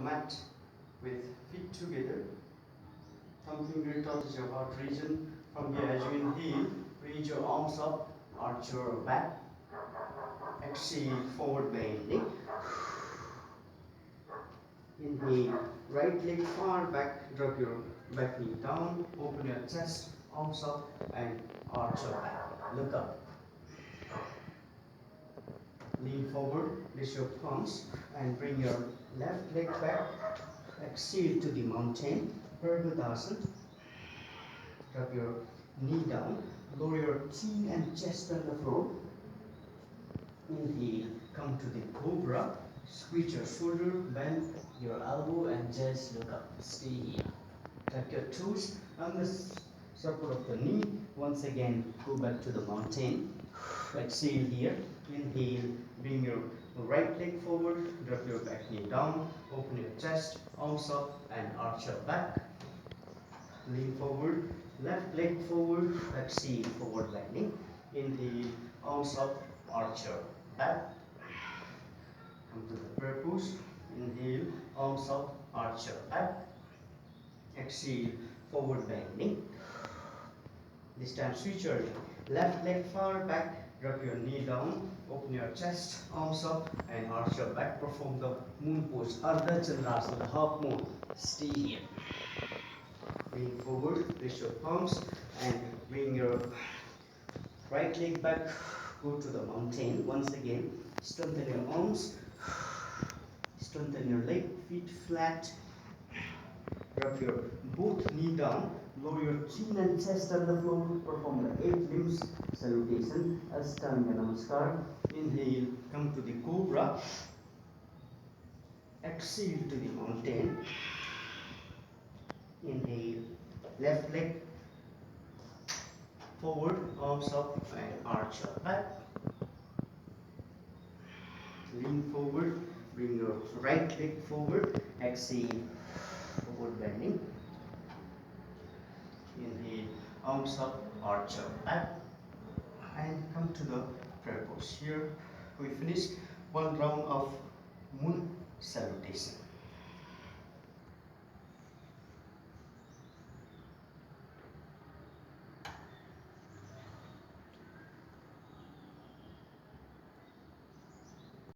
mat with feet together. Thumb finger touches your heart region. From here, as you inhale, raise your arms up, arch your back. Exhale, forward bending. Inhale, right leg far back, drop your back knee down, open your chest, arms up, and arch your back. Look up. Lean forward, lift your palms, and bring your left leg back. Exhale to the mountain, Purvadasana. Drop your knee down, lower your chin and chest on the floor. Inhale, come to the cobra. Squeeze your shoulder, bend your elbow, and just look up. Stay here. Tuck your toes on the support of the knee. Once again, go back to the mountain. Exhale here. Inhale, bring your right leg forward, drop your back knee down, open your chest, arms up, and arch your back. Lean forward, left leg forward, exhale, forward bending. Inhale, arms up, arch your back. Come to the prayer pose. Inhale, arms up, arch your back. Exhale, forward bending. This time switch your leg. Left leg far back, drop your knee down, open your chest, arms up, and arch your back. Perform the moon pose, Ardha Chandrasana, the half moon. Stay here. Lean forward, raise your palms, and bring your right leg back. Go to the mountain. Once again, strengthen your arms, strengthen your leg, feet flat. Drop your both knee down, lower your chin and chest on the floor. Perform the 8 limbs salutation, Ashtanga Namaskar. Inhale, come to the cobra. Exhale to the mountain. Inhale, left leg forward, arms up, and arch your back. Lean forward, bring your right leg forward. Exhale, forward bending. Inhale, arms up, arch your back, and come to the prayer pose. Here we finish one round of moon salutation.